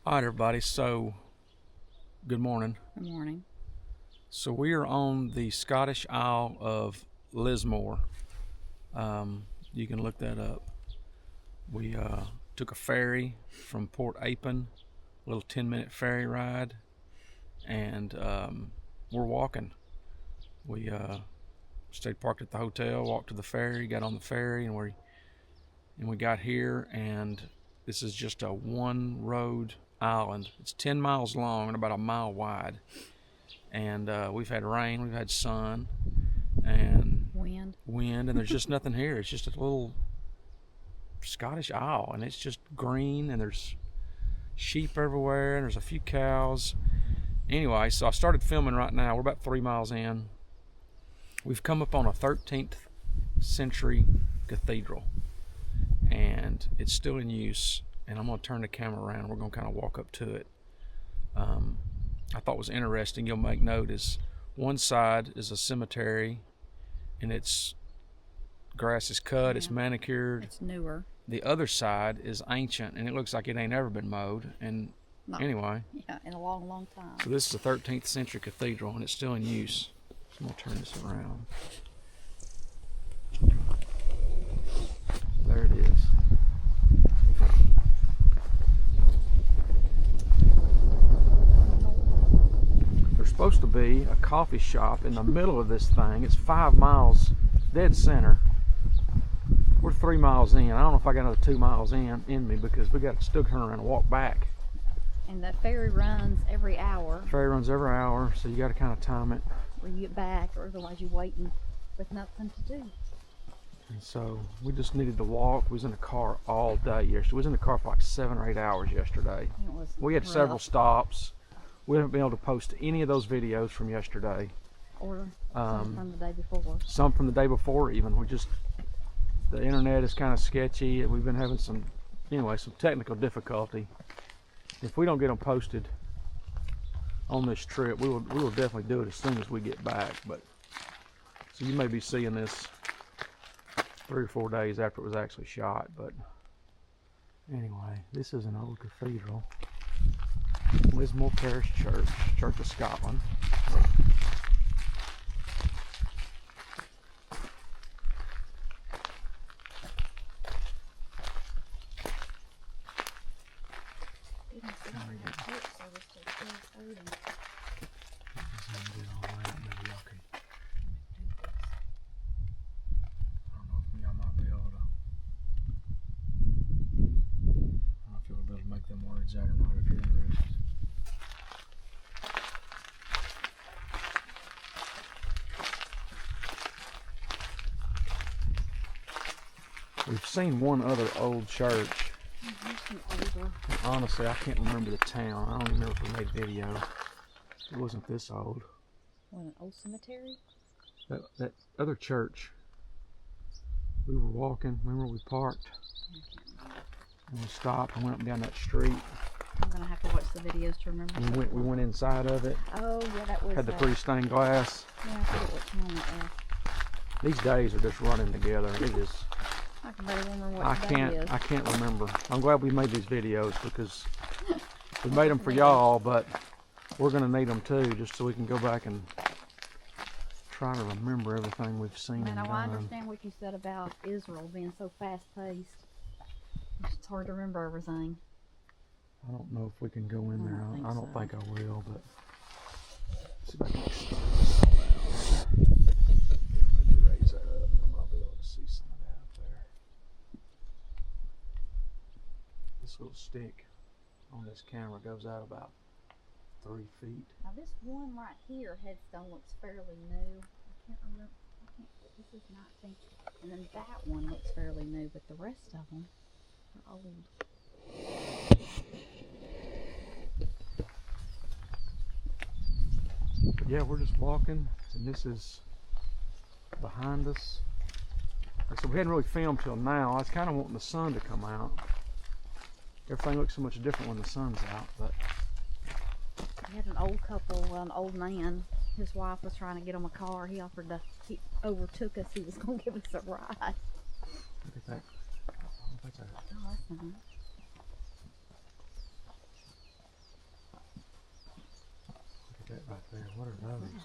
All right, everybody. So, good morning. Good morning. So we are on the Scottish Isle of Lismore. You can look that up. We took a ferry from Port Appin, a little 10-minute ferry ride, and we're walking. We stayed parked at the hotel, walked to the ferry, got on the ferry, and we got here. And this is just a one-road island. It's 10 miles long and about a mile wide. And we've had rain, we've had sun, and Wind, and there's just nothing here. It's just a little Scottish Isle, and it's just green, and there's sheep everywhere, and there's a few cows. Anyway, so I started filming right now. We're about 3 miles in. We've come up on a 13th century cathedral, and it's still in use. And I'm going to turn the camera around. We're going to kind of walk up to it. I thought was interesting, you'll make note, is one side is a cemetery, and its grass is cut, it's manicured. It's newer. The other side is ancient, and it looks like it ain't ever been mowed. And anyway, Yeah, in a long, long time. so this is a 13th century cathedral, and it's still in use. So I'm gonna turn this around. There it is. There's supposed to be a coffee shop in the middle of this thing. It's 5 miles dead center. We're 3 miles in. I don't know if I got another 2 miles in me, because we got to still turn around and walk back. And the ferry runs every hour. Ferry runs every hour, so you got to kind of time it. Where you get back, or otherwise you're waiting with nothing to do. And so we just needed to walk. We was in the car all day yesterday. We was in the car for like 7 or 8 hours yesterday. We had several stops. We haven't been able to post any of those videos from yesterday. Or some from the day before. Some from the day before even. The internet is kind of sketchy. We've been having some technical difficulty. If we don't get them posted on this trip, we will definitely do it as soon as we get back. But so you may be seeing this 3 or 4 days after it was actually shot. But anyway, this is an old cathedral. Lismore Parish Church, Church of Scotland. Make them words out or not if you're interested. We've seen one other old church. Honestly, I can't remember the town. I don't even remember if we made video. It wasn't this old. What, an old cemetery? That other church. We were walking. Remember we parked? And we stopped and went up and down that street. I'm gonna have to watch the videos to remember. We went inside of it. Oh yeah, that was. Had the pretty stained glass. Yeah, I forget what town that was. These days are just running together. It is. I can barely remember what day it is. I can't remember. I'm glad we made these videos, because we made them for y'all, but we're gonna need them too, just so we can go back and try to remember everything we've seen. Man, I understand what you said about Israel being so fast-paced. It's hard to remember everything. I don't know if we can go in there. I don't think I will, but let's see if I can extend this all out. Maybe raise that up and I might be able to see some of that up there. This little stick on this camera goes out about 3 feet. Now this one right here, headstone, looks fairly new. I can't remember. This is 19. And then that one looks fairly new, but the rest of them are old. But yeah, we're just walking, and this is behind us. So we hadn't really filmed till now. I was kind of wanting the sun to come out. Everything looks so much different when the sun's out. But we had an old couple, an old man. His wife was trying to get him a car. He overtook us. He was going to give us a ride. Look at that. Oh, that's nice. What are those?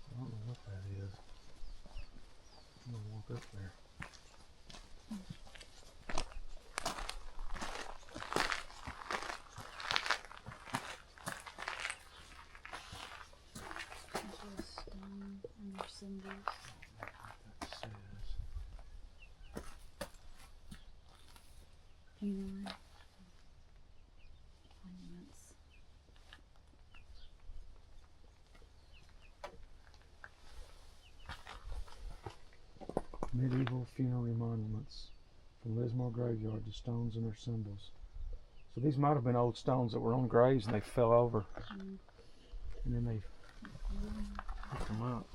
I don't know what that is. I'm gonna walk up there. Stone under symbols. That says Funeral. Monuments. medieval funerary monuments from Lismore graveyard. The stones and their symbols. So these might have been old stones that were on graves and they fell over, and then they picked them up.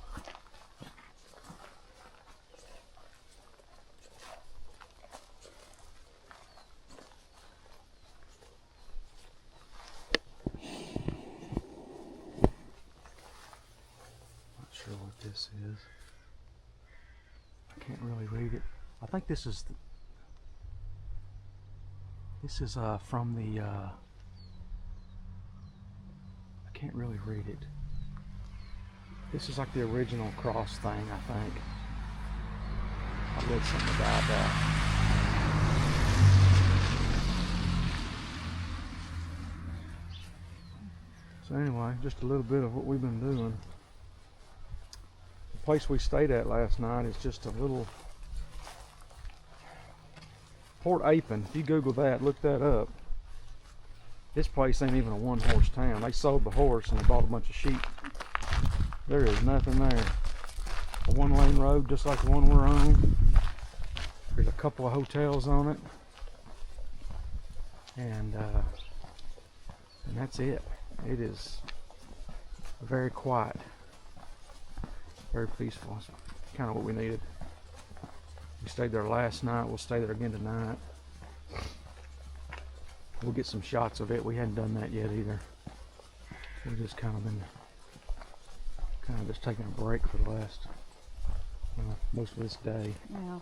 Not sure what this is. I can't really read it. I think this is from the I can't really read it. This is like the original cross thing, I think. I read something about that. So anyway, just a little bit of what we've been doing. The place we stayed at last night is just a little Port Appin. If you Google that, look that up. This place ain't even a one-horse town. They sold the horse and they bought a bunch of sheep. There is nothing there. A one-lane road just like the one we're on. There's a couple of hotels on it. And that's it. It is very quiet. Very peaceful. It's kind of what we needed. We stayed there last night. We'll stay there again tonight. We'll get some shots of it. We hadn't done that yet either. We've just kind of been just taking a break for the last most of this day. Yeah,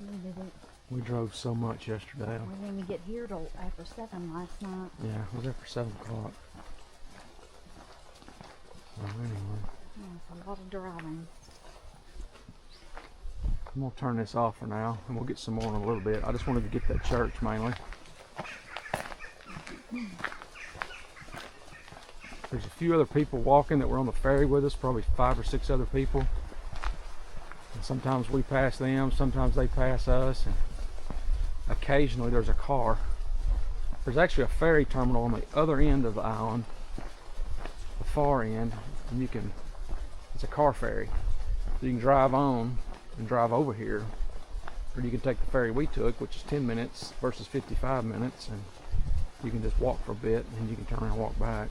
we did it. We drove so much yesterday. We didn't even get here till after 7 last night. Yeah, I was there for 7 o'clock. So anyway. Yeah, it's a lot of driving. I'm going to turn this off for now, and we'll get some more in a little bit. I just wanted to get that church mainly. There's a few other people walking that were on the ferry with us, probably 5 or 6 other people. And sometimes we pass them, sometimes they pass us, and occasionally there's a car. There's actually a ferry terminal on the other end of the island, the far end, and it's a car ferry. So you can drive on and drive over here, or you can take the ferry we took, which is 10 minutes versus 55 minutes, and you can just walk for a bit and you can turn around and walk back.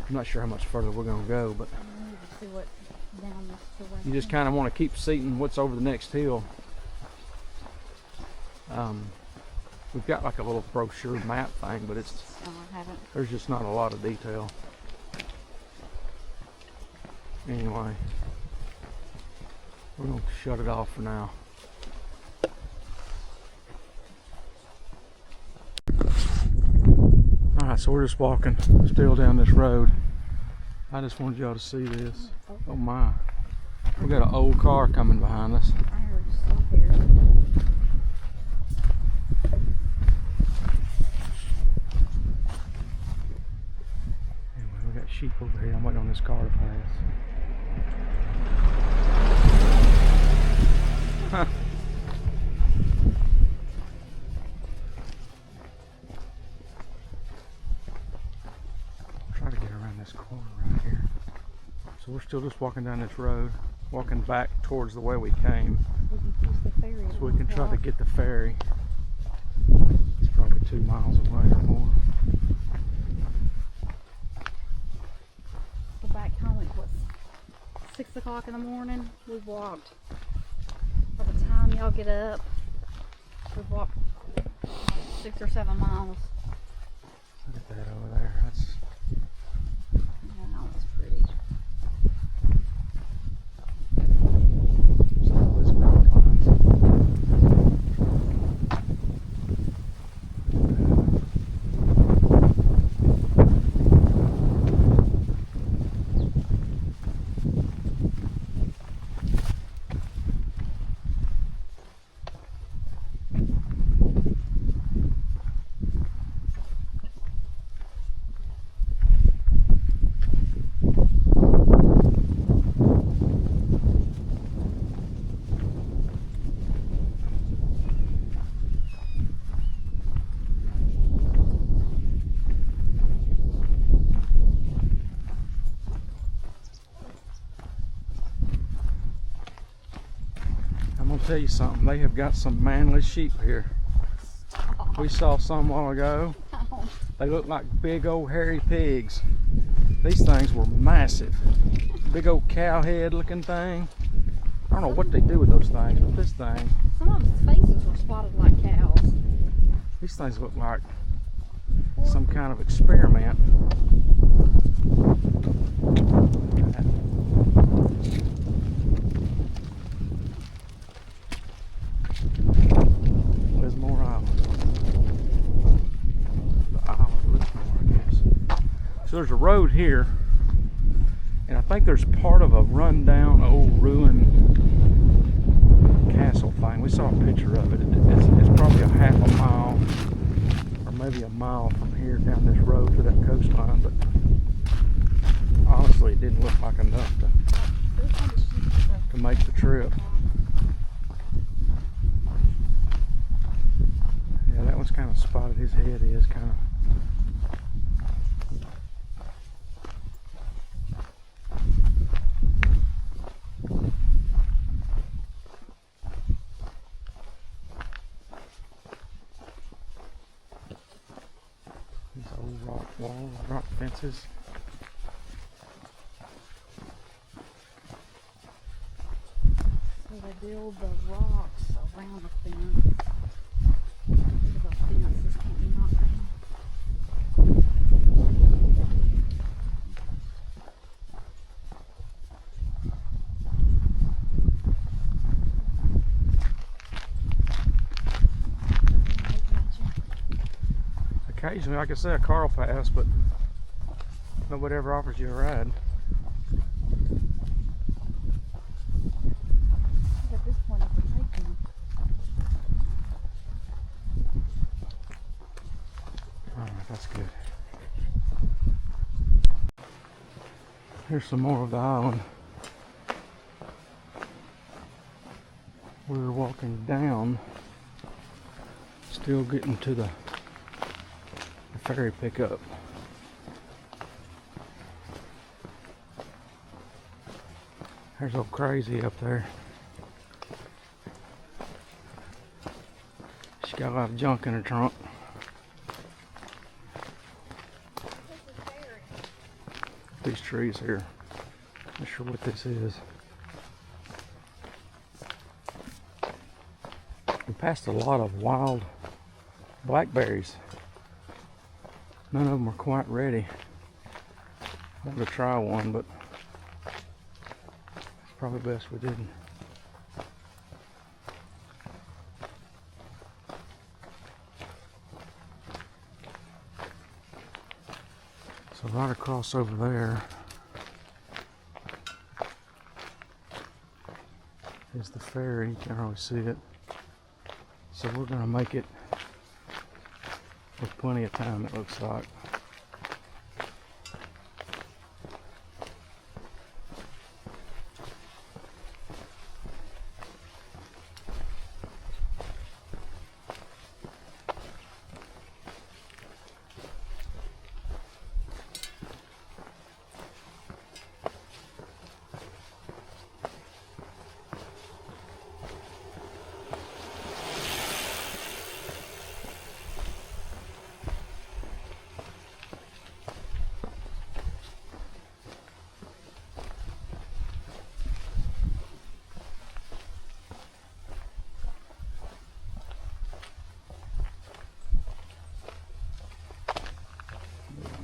I'm not sure how much further we're going to go, but We need to see what down this direction. you just kind of want to keep seeing what's over the next hill. We've got like a little brochure map thing, but I haven't. there's just not a lot of detail. Anyway, we're going to shut it off for now. Alright, so we're just walking still down this road. I just wanted y'all to see this. Oh my. We got an old car coming behind us. I heard stuff here. Anyway, we got sheep over here. I'm waiting on this car to pass. Huh. Try to get around this corner right here. So we're still just walking down this road, walking back towards the way we came, We can use the ferry. so we can try to get the ferry. It's probably 2 miles away or more. Go back home at what, 6 o'clock in the morning. We walked. By the time y'all get up, we walked 6 or 7 miles. Look at that over there. That's Wow, that's pretty. some of those mountain lines. gonna tell you something. They have got some manly sheep here. We saw some a while ago. They look like big old hairy pigs. These things were massive. Big old cow head looking thing. I don't know what they do with those things, but this thing. Some of them's faces were spotted like cows. These things look like some kind of experiment. Lismore Island. The Isle of Lismore, I guess. So there's a road here, and I think there's part of a rundown old ruined castle thing. We saw a picture of it. It's probably a half a mile or maybe a mile from here down this road to that coastline, but honestly it didn't look like enough to make the trip. Yeah, that one's kind of spotted. His head is kind of. These old rock walls, rock fences. So they build the rocks around the fence. The fences can't be knocked down. Occasionally, like I say, a car will pass, but nobody ever offers you a ride. At this point, I could take them. Alright, that's good. Here's some more of the island. We were walking down, still getting to the ferry pickup. There's old Crazy up there. She's got a lot of junk in her trunk. These trees here. Not sure what this is. We passed a lot of wild blackberries. None of them are quite ready. I wanted to try one, but it's probably best we didn't. So right across over there is the ferry. You can't really see it. So we're gonna make it with plenty of time, it looks like.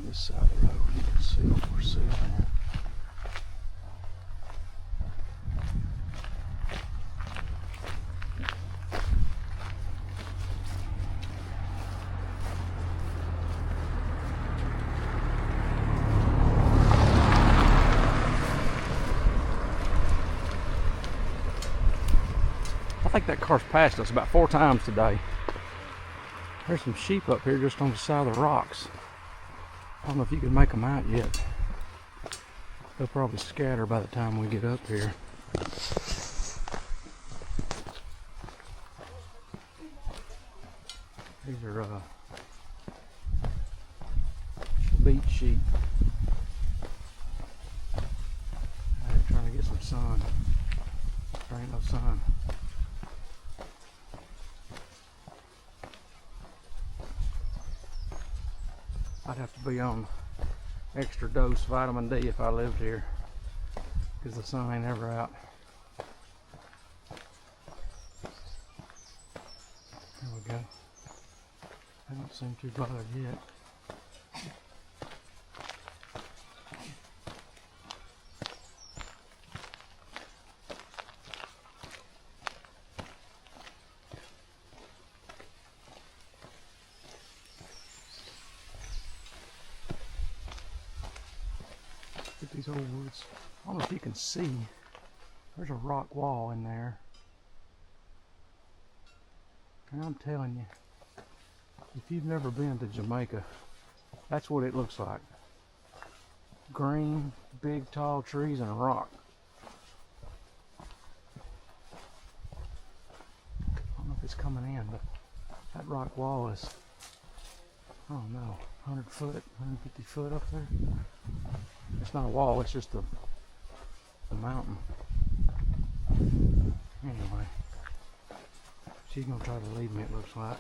This side of the road, you can see what we're seeing here. I think that car's passed us about 4 times today. There's some sheep up here just on the side of the rocks. I don't know if you can make them out yet. They'll probably scatter by the time we get up here. These are beach sheep. They're trying to get some sun. There ain't no sun. have to be on extra dose vitamin D if I lived here, because the sun ain't ever out. There we go. I don't seem too bothered yet. Look at these old woods. I don't know if you can see. There's a rock wall in there. And I'm telling you, if you've never been to Jamaica, that's what it looks like. Green, big, tall trees and a rock. I don't know if it's coming in, but that rock wall is, I don't know, 100 foot, 150 foot up there. It's not a wall, it's just a mountain. Anyway, she's gonna try to leave me, it looks like.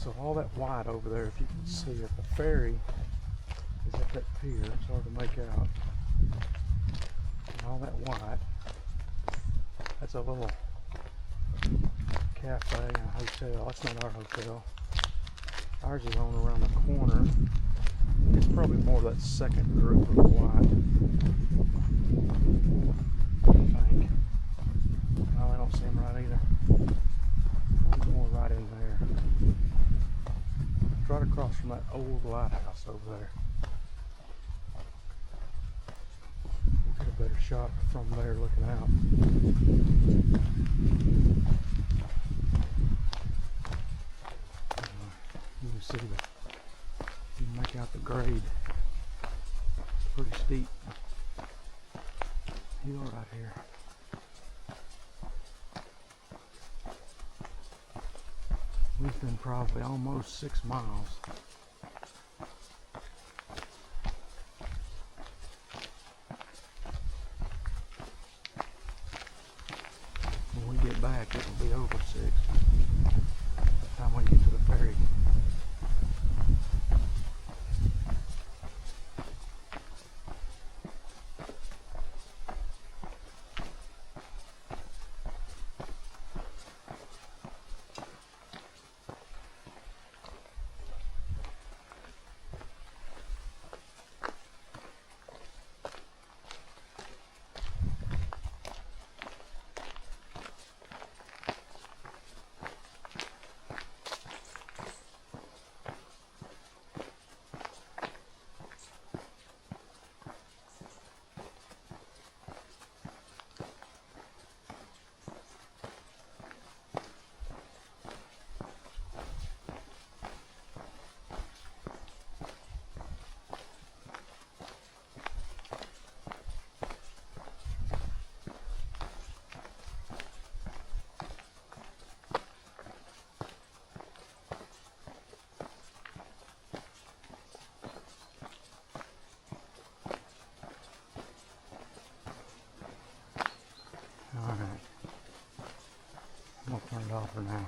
So all that white over there, if you can see it, the ferry is at that pier. It's hard to make out. And all that white, that's a little cafe and a hotel. That's not our hotel. Ours is on around the corner. It's probably more of that second group of white, I think. No, they don't seem right either. Probably more right in there. It's right across from that old lighthouse over there. We'll get a better shot from there looking out. You can see you can make out the grade. It's pretty steep hill right here. We've been probably almost 6 miles. When we get back, it will be over 6 by the time we get to the ferry. Alright, I'm gonna turn it off for now.